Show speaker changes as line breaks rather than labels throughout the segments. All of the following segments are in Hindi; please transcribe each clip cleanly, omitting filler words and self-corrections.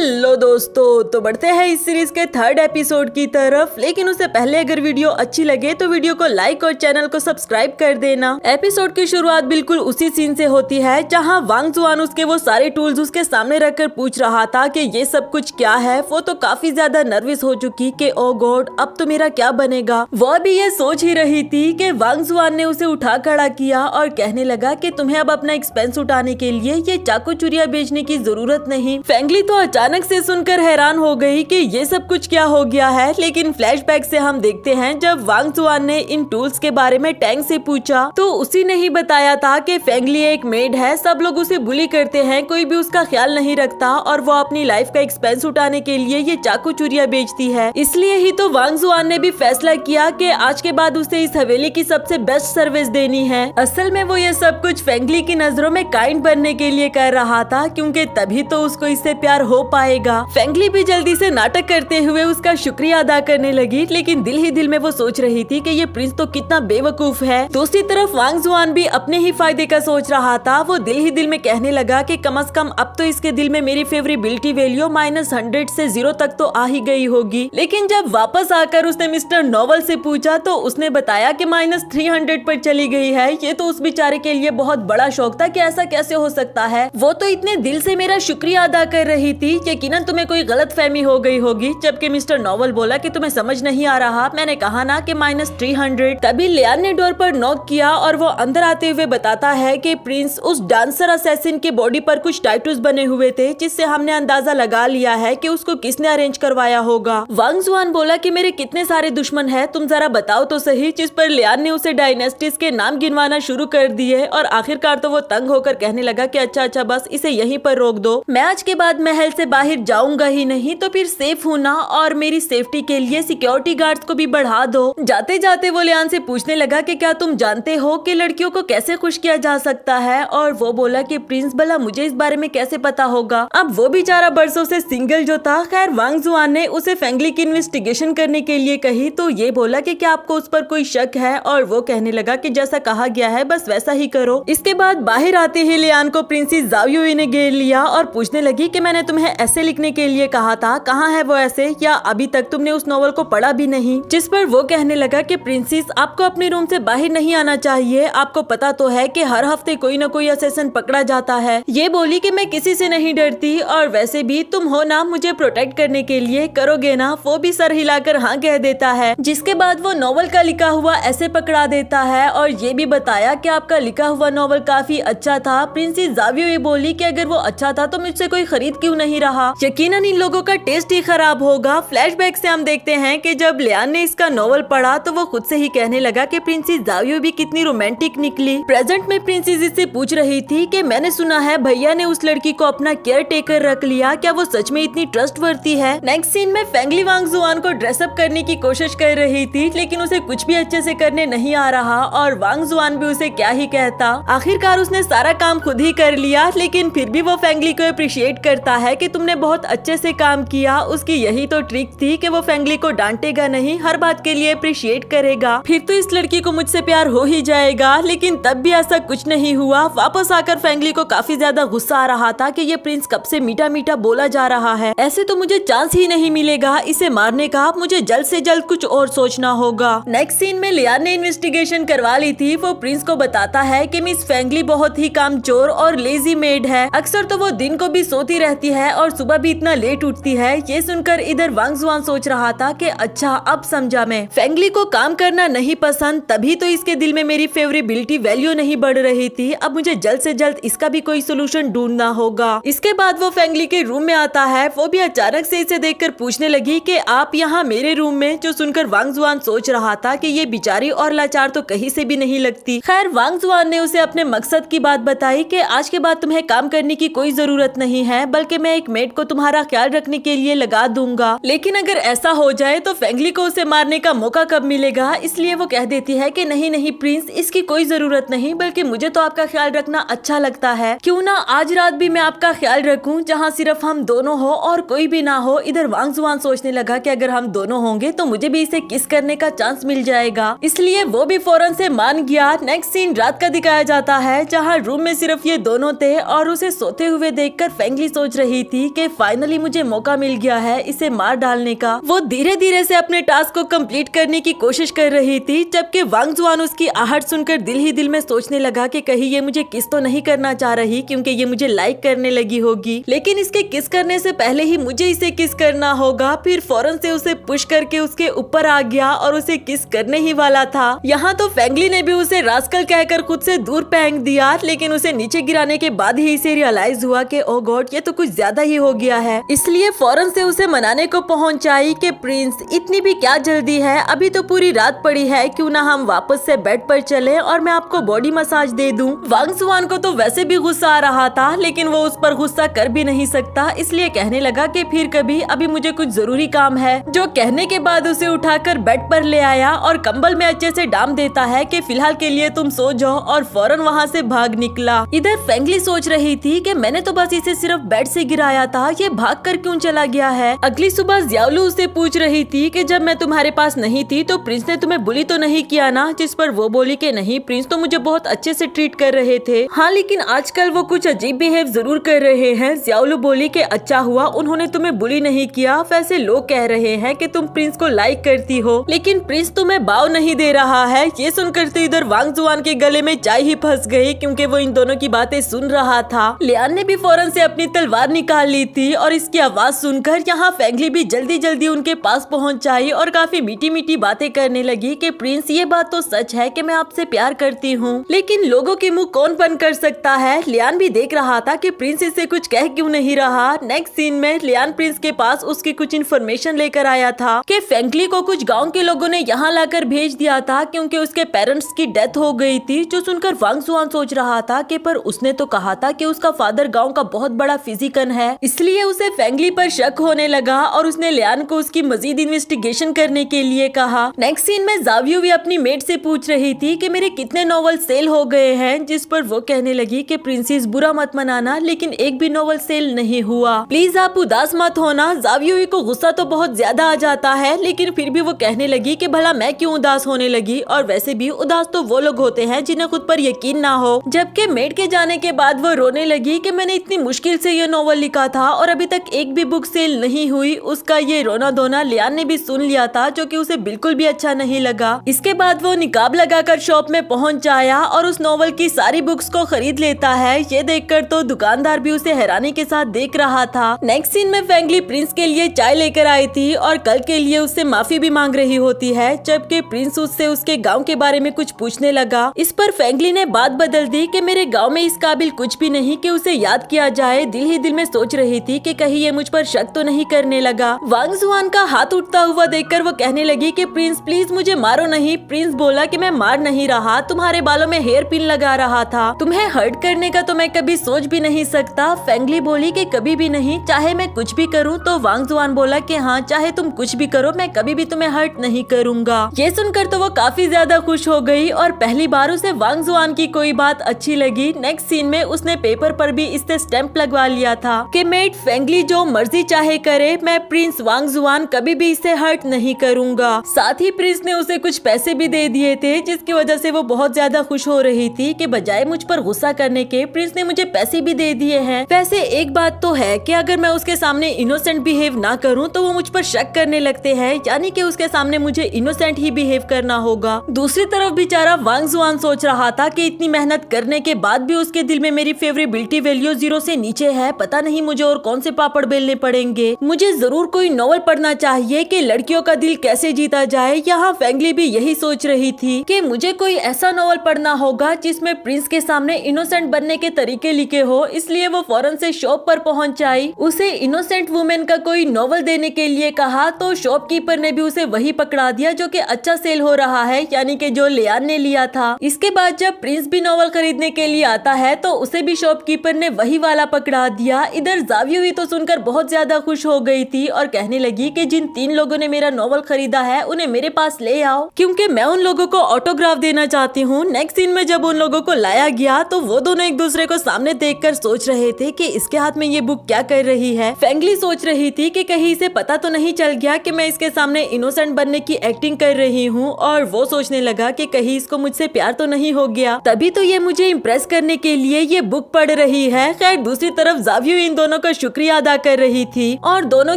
हेलो दोस्तों, तो बढ़ते हैं इस सीरीज के थर्ड एपिसोड की तरफ। लेकिन उससे पहले अगर वीडियो अच्छी लगे तो वीडियो को लाइक और चैनल को सब्सक्राइब कर देना। एपिसोड की शुरुआत बिल्कुल उसी सीन से होती है जहां वांग जुआन उसके वो सारे टूल्स उसके सामने रखकर पूछ रहा था कि ये सब कुछ क्या है। वो तो काफी ज्यादा नर्वस हो चुकी कि ओ गॉड, अब तो मेरा क्या बनेगा। वो भी ये सोच ही रही थी कि वांग जुआन ने उसे उठा खड़ा किया और कहने लगा कि तुम्हें अब अपना एक्सपेंस उठाने के लिए ये चाकू चुरिया बेचने की जरूरत नहीं। फेंगली तो अचानक से सुनकर हैरान हो गई कि ये सब कुछ क्या हो गया है। लेकिन फ्लैशबैक से हम देखते हैं जब वांग जुआन ने इन टूल्स के बारे में टैंग से पूछा तो उसी ने ही बताया था कि फेंगली एक मेड है, सब लोग उसे बुली करते हैं, कोई भी उसका ख्याल नहीं रखता और वो अपनी लाइफ का एक्सपेंस उठाने के लिए ये चाकू चुरिया बेचती है। इसलिए ही तो वांग जुआन ने भी फैसला किया कि आज के बाद उसे इस हवेली की सबसे बेस्ट सर्विस देनी है। असल में वो ये सब कुछ फेंगली की नजरों में काइंड बनने के लिए कर रहा था, क्योंकि तभी तो उसको इससे प्यार हो पाएगा। फेंगली भी जल्दी से नाटक करते हुए उसका शुक्रिया अदा करने लगी, लेकिन दिल ही दिल में वो सोच रही थी कि ये प्रिंस तो कितना बेवकूफ है। दूसरी तरफ वांग जुआन भी अपने ही फायदे का सोच रहा था। वो दिल ही दिल में कहने लगा कि कम से कम अब तो इसके दिल में मेरी फेवरेबिलिटी वैल्यू -100 से 0 तक तो आ ही गई होगी। लेकिन जब वापस आकर उसने मिस्टर नोवेल से पूछा तो उसने बताया कि -300 पर चली गई है। ये तो उस बेचारे के लिए बहुत बड़ा शौक था कि ऐसा कैसे हो सकता है। वो तो इतने दिल से मेरा शुक्रिया अदा कर रही थी। यकीनन तुम्हें कोई गलत फहमी हो गई होगी। जबकि मिस्टर नोवेल बोला कि तुम्हें समझ नहीं आ रहा, मैंने कहा ना कि -300। तभी लियान ने डोर पर नॉक किया और वो अंदर आते हुए बताता है कि प्रिंस, उस डांसर असैसिन के बॉडी पर कुछ टैटूज बने हुए थे, जिससे हमने अंदाजा लगा लिया है कि उसको किसने अरेंज करवाया होगा। वांग जुआन बोला कि मेरे कितने सारे दुश्मन है, तुम जरा बताओ तो सही। जिस पर लियान ने उसे डायनेस्टीज के नाम गिनवाना शुरू कर दिए और आखिरकार तो वो तंग होकर कहने लगा कि अच्छा बस इसे यहीं पर रोक दो, मैं आज के बाद महल से बाहर जाऊंगा ही नहीं, तो फिर सेफ हूँ ना, और मेरी सेफ्टी के लिए सिक्योरिटी गार्ड्स को भी बढ़ा दो। जाते जाते वो लियान से पूछने लगा कि क्या तुम जानते हो कि लड़कियों को कैसे खुश किया जा सकता है। और वो बोला कि प्रिंस, भला मुझे इस बारे में कैसे पता होगा। अब वो बेचारा बरसों से सिंगल जो था। खैर वांग जुआन ने उसे फेंगली की इन्वेस्टिगेशन करने के लिए कही तो ये बोला कि क्या आपको उस पर कोई शक है। और वो कहने लगा कि जैसा कहा गया है बस वैसा ही करो। इसके बाद बाहर आते ही लियान को प्रिंसेस ज़ाओयुई ने घेर लिया और पूछने लगी कि मैंने तुम्हें ऐसे लिखने के लिए कहा था, कहाँ है वो ऐसे, या अभी तक तुमने उस नॉवल को पढ़ा भी नहीं। जिस पर वो कहने लगा कि प्रिंसेस, आपको अपने रूम से बाहर नहीं आना चाहिए, आपको पता तो है कि हर हफ्ते कोई न कोई असैसिन पकड़ा जाता है। ये बोली कि मैं किसी से नहीं डरती और वैसे भी तुम हो ना, मुझे प्रोटेक्ट करने के लिए करोगे ना। वो भी सर हिलाकर हाँ कह देता है। जिसके बाद वो नॉवल का लिखा हुआ ऐसे पकड़ा देता है और ये भी बताया कि आपका लिखा हुआ नॉवल काफी अच्छा था। प्रिंसेस ज़ाओयुई बोली कि अगर वो अच्छा था तो मुझसे कोई खरीद क्यों नहीं रहा, यकीनन इन लोगों का टेस्ट ही खराब होगा। फ्लैशबैक से हम देखते हैं कि जब लियान ने इसका नॉवल पढ़ा तो वो खुद से ही कहने लगा कि प्रिंसेस ज़ाओयुई भी कितनी रोमांटिक निकली। प्रेजेंट में प्रिंसेस इससे पूछ रही थी कि मैंने सुना है भैया ने उस लड़की को अपना केयर टेकर रख लिया, क्या वो सच में इतनी ट्रस्टवर्दी है। नेक्स्ट सीन में फेंगली वांग जुआन को ड्रेसअप करने की कोशिश कर रही थी, लेकिन उसे कुछ भी अच्छे से करने नहीं आ रहा और वांग जुआन भी उसे क्या ही कहता। आखिरकार उसने सारा काम खुद ही कर लिया, लेकिन फिर भी वो फेंगली को अप्रिशिएट करता है कि तुमने बहुत अच्छे से काम किया। उसकी यही तो ट्रिक थी कि वो फेंगली को डांटेगा नहीं, हर बात के लिए अप्रिशिएट करेगा, फिर तो इस लड़की को मुझसे प्यार हो ही जाएगा। लेकिन तब भी ऐसा कुछ नहीं हुआ। वापस आकर फेंगली को काफी ज्यादा गुस्सा आ रहा था कि ये प्रिंस कब से मीठा मीठा बोला जा रहा है, ऐसे तो मुझे चांस ही नहीं मिलेगा इसे मारने का, मुझे जल्द से जल्द कुछ और सोचना होगा। नेक्स्ट सीन में लियान ने इन्वेस्टिगेशन करवा ली थी। वो प्रिंस को बताता है कि मिस फेंगली बहुत ही कामचोर और लेजी मेड है, अक्सर तो वो दिन को भी सोती रहती है और सुबह भी इतना लेट उठती है। ये सुनकर इधर वांग जुआन सोच रहा था कि अच्छा अब समझा मैं, फेंगली को काम करना नहीं पसंद, तभी तो इसके दिल में मेरी फेवरेबिलिटी वैल्यू नहीं बढ़ रही थी। अब मुझे जल्द से जल्द इसका भी कोई सोल्यूशन ढूंढना होगा। इसके बाद वो फेंगली के रूम में आता है। वो भी अचानक से इसे देखकर पूछने लगी कि आप यहाँ मेरे रूम में, जो सुनकर वांग जुआन सोच रहा था कि ये बिचारी और लाचार तो कहीं से भी नहीं लगती। खैर वांग जुआन ने उसे अपने मकसद की बात बताई कि आज के बाद तुम्हें काम करने की कोई जरूरत नहीं है, बल्कि मैं एक मेड को तुम्हारा ख्याल रखने के लिए लगा दूंगा। लेकिन अगर ऐसा हो जाए तो फेंगली को उसे मारने का मौका कब मिलेगा। इसलिए वो कह देती है कि नहीं नहीं प्रिंस, इसकी कोई जरूरत नहीं, बल्कि मुझे तो आपका ख्याल रखना अच्छा लगता है, क्यों ना आज रात भी मैं आपका ख्याल रखूं, जहां सिर्फ हम दोनों हो और कोई भी ना हो। इधर वांग जुआन सोचने लगा कि अगर हम दोनों होंगे तो मुझे भी इसे किस करने का चांस मिल जाएगा, इसलिए वो भी फौरन से मान गया। नेक्स्ट सीन रात का दिखाया जाता है, जहाँ रूम में सिर्फ ये दोनों थे और उसे सोते हुए देखकर फेंगली सोच रही थी कि फाइनली मुझे मौका मिल गया है इसे मार डालने का। वो धीरे धीरे से अपने टास्क को कंप्लीट करने की कोशिश कर रही थी, जबकि वांग जुआन उसकी आहट सुनकर दिल ही दिल में सोचने लगा कि कहीं ये मुझे किस तो नहीं करना चाह रही, क्योंकि ये मुझे लाइक करने लगी होगी। लेकिन इसके किस करने से पहले ही मुझे इसे किस करना होगा। फिर फौरन से उसे पुश करके उसके ऊपर आ गया और उसे किस करने ही वाला था। यहाँ तो फेंगली ने भी उसे रास्कल कहकर खुद से दूर फेंक दिया, लेकिन उसे नीचे गिराने के बाद ही इसे रियलाइज हुआ कि ओ गॉड, ये तो कुछ ज्यादा ही हो गया है। इसलिए फौरन से उसे मनाने को पहुंच आई कि प्रिंस, इतनी भी क्या जल्दी है, अभी तो पूरी रात पड़ी है, क्यों ना हम वापस से बेड पर चले और मैं आपको बॉडी मसाज दे दूं। वांग जुआन को तो वैसे भी गुस्सा आ रहा था, लेकिन वो उस पर गुस्सा कर भी नहीं सकता, इसलिए कहने लगा कि फिर कभी, अभी मुझे कुछ जरूरी काम है। जो कहने के बाद उसे उठाकर बेड पर ले आया और कंबल में अच्छे से डाम देता है कि फिलहाल के लिए तुम सो जाओ, और फौरन वहाँ से भाग निकला। इधर फेंगली सोच रही थी कि मैंने तो बस इसे सिर्फ बेड से गिराया था, ये भाग कर क्यों चला गया है। अगली सुबह ज़ियाओलू उसे पूछ रही थी कि जब मैं तुम्हारे पास नहीं थी तो प्रिंस ने तुम्हें बुली तो नहीं किया ना, जिस पर वो बोली कि नहीं, प्रिंस तो मुझे बहुत अच्छे से ट्रीट कर रहे थे। हाँ, लेकिन आजकल वो कुछ अजीब बिहेव जरूर कर रहे हैं। ज़ियाओलू बोली कि अच्छा हुआ उन्होंने तुम्हें बुली नहीं किया, वैसे लोग कह रहे हैं कि तुम प्रिंस को लाइक करती हो, लेकिन प्रिंस तुम्हें भाव नहीं दे रहा है। ये सुनकर तो इधर वांग जुआन के गले में चाय ही फंस गई, क्योंकि वो इन दोनों की बातें सुन रहा था। लियान ने भी फौरन से अपनी तलवार निकाल ली थी और इसकी आवाज सुनकर यहाँ फेंगली भी जल्दी जल्दी उनके पास पहुँच आई और काफी मीठी मीठी बातें करने लगी कि प्रिंस, ये बात तो सच है कि मैं आपसे प्यार करती हूँ, लेकिन लोगों के मुंह कौन बंद कर सकता है। लियान भी देख रहा था कि प्रिंस इससे कुछ कह क्यों नहीं रहा। नेक्स्ट सीन में लियान प्रिंस के पास उसकी कुछ इन्फॉर्मेशन लेकर आया था कि फेंगली को कुछ गांव के लोगों ने यहाँ लाकर भेज दिया था, क्योंकि उसके पेरेंट्स की डेथ हो गई थी। जो सुनकर वांग जुआन सोच रहा था कि पर उसने तो कहा था कि उसका फादर गांव का बहुत बड़ा फिजिकन है, इसलिए उसे फेंगली पर शक होने लगा और उसने लियान को उसकी मजीद इन्वेस्टिगेशन करने के लिए कहा। नेक्स्ट सीन में ज़ावियो भी अपनी मेट से पूछ रही थी कि मेरे कितने नॉवल सेल हो गए हैं, जिस पर वो कहने लगी कि प्रिंसेस बुरा मत मनाना, लेकिन एक भी नॉवल सेल नहीं हुआ, प्लीज आप उदास मत होना। ज़ावियो को गुस्सा तो बहुत ज्यादा आ जाता है, लेकिन फिर भी वो कहने लगी कि भला मैं क्यों उदास होने लगी, और वैसे भी उदास तो वो लोग होते हैं जिन्हें खुद पर यकीन ना हो। जबकि मेट के जाने के बाद वो रोने लगी कि मैंने इतनी मुश्किल से ये नॉवल लिखा था और अभी तक एक भी बुक सेल नहीं हुई। उसका ये रोना धोना लियान ने भी सुन लिया था, जो कि उसे बिल्कुल भी अच्छा नहीं लगा। इसके बाद वो निकाब लगाकर शॉप में पहुंच आया और उस नॉवल की सारी बुक्स को खरीद लेता है। ये देखकर तो दुकानदार भी उसे हैरानी के साथ देख रहा था। नेक्स्ट सीन में फेंगली प्रिंस के लिए चाय लेकर आई थी और कल के लिए उससे माफी भी मांग रही होती है, जबकि प्रिंस उससे उसके गांव के बारे में कुछ पूछने लगा। इस पर फेंगली ने बात बदल दी कि मेरे गांव में इस काबिल कुछ भी नहीं कि उसे याद किया जाए। दिल ही दिल में सोच रही थी कि कहीं ये मुझ पर शक तो नहीं करने लगा। वांग जुआन का हाथ उठता हुआ देखकर वो कहने लगी कि प्रिंस प्लीज मुझे मारो नहीं। प्रिंस बोला कि मैं मार नहीं रहा, तुम्हारे बालों में हेयर पिन लगा रहा था, तुम्हें हर्ट करने का तो मैं कभी सोच भी नहीं सकता। फेंगली बोली कि कभी भी नहीं, चाहे मैं कुछ भी करूं। तो वांग जुआन बोला कि हाँ, चाहे तुम कुछ भी करो, मैं कभी भी तुम्हें हर्ट नहीं करूंगा। ये सुनकर तो वो काफी ज्यादा खुश हो गई और पहली बार उसे वांग जुआन की कोई बात अच्छी लगी। नेक्स्ट सीन में उसने पेपर पर भी इससे स्टैंप लगवा लिया था कि मेट फेंगली जो मर्जी चाहे करे, मैं प्रिंस वांग जुआन कभी भी इसे हर्ट नहीं करूंगा। साथ ही प्रिंस ने उसे कुछ पैसे भी दे दिए थे, जिसकी वजह से वो बहुत ज्यादा खुश हो रही थी कि बजाय मुझ पर गुस्सा करने के प्रिंस ने मुझे पैसे भी दे दिए हैं। वैसे एक बात तो है कि अगर मैं उसके सामने इनोसेंट बिहेव ना करूं तो वो मुझ पर शक करने लगते हैं, यानी कि उसके सामने मुझे इनोसेंट ही बिहेव करना होगा। दूसरी तरफ बेचारा वांग जुआन सोच रहा था कि इतनी मेहनत करने के बाद भी उसके दिल में मेरी फेवरेबिलिटी वैल्यू 0 से नीचे है। पता नहीं मुझे और कौन से पापड़ बेलने पड़ेंगे। मुझे जरूर कोई नॉवल पढ़ना चाहिए कि लड़कियों का दिल कैसे जीता जाए। यहाँ फेंगली भी यही सोच रही थी कि मुझे कोई ऐसा नॉवल पढ़ना होगा जिसमें प्रिंस के सामने इनोसेंट बनने के तरीके लिखे हो। इसलिए वो फौरन से शॉप पर पहुंच आई। उसे इनोसेंट वुमेन का कोई नॉवल देने के लिए कहा तो शॉपकीपर ने भी उसे वही पकड़ा दिया जो कि अच्छा सेल हो रहा है, यानी कि जो लियान ने लिया था। इसके बाद जब प्रिंस भी नॉवल खरीदने के लिए आता है तो उसे भी शॉपकीपर ने वही वाला पकड़ा दिया। इधर ज़ावियो भी तो सुनकर बहुत ज्यादा खुश हो गई थी और कहने लगी कि जिन 3 लोगों ने मेरा नॉवल खरीदा है उन्हें मेरे पास ले आओ, क्योंकि मैं उन लोगों को ऑटोग्राफ देना चाहती हूँ। नेक्स्ट सीन में जब उन लोगों को लाया गया तो वो दोनों एक दूसरे को सामने देखकर सोच रहे थे कि इसके हाथ में ये बुक क्या कर रही है। फेंगली सोच रही थी कि कहीं इसे पता तो नहीं चल गया कि मैं इसके सामने इनोसेंट बनने की एक्टिंग कर रही हूँ, और वो सोचने लगा कि कहीं इसको मुझसे प्यार तो नहीं हो गया, तभी तो ये मुझे इम्प्रेस करने के लिए ये बुक पढ़ रही है। खैर दूसरी तरफ ज़ावियो इन दोनों का शुक्रिया अदा कर रही थी और दोनों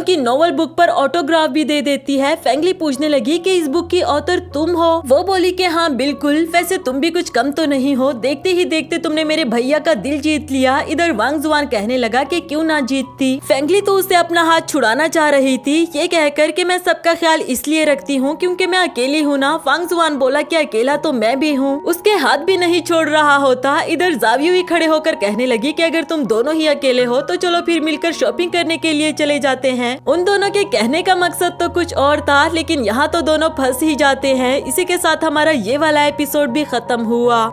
की नोवेल बुक पर ऑटोग्राफ भी दे देती है। फेंगली पूछने लगी कि इस बुक की ऑथर तुम हो? वो बोली कि हाँ बिल्कुल, वैसे तुम भी कुछ कम तो नहीं हो, देखते ही देखते तुमने मेरे भैया का दिल जीत लिया। इधर वांग जुआन कहने लगा कि क्यों ना जीतती। फेंगली तो उससे अपना हाथ छुड़ाना चाह रही थी, ये कहकर कि मैं सबका ख्याल इसलिए रखती हूँ क्योंकि मैं अकेली हूँ ना। वांग जुआन बोला कि अकेला तो मैं भी हूँ, उसके हाथ भी नहीं छोड़ रहा होता। इधर जावियो ही खड़े होकर कहने लगी कि अगर तुम दोनों ही अकेले हो तो चलो फिर मिलकर शॉपिंग करने के लिए चले जाते हैं। उन दोनों के कहने का मकसद तो कुछ और था, लेकिन यहाँ तो दोनों फंस ही जाते हैं। इसी के साथ हमारा ये वाला एपिसोड भी खत्म हुआ।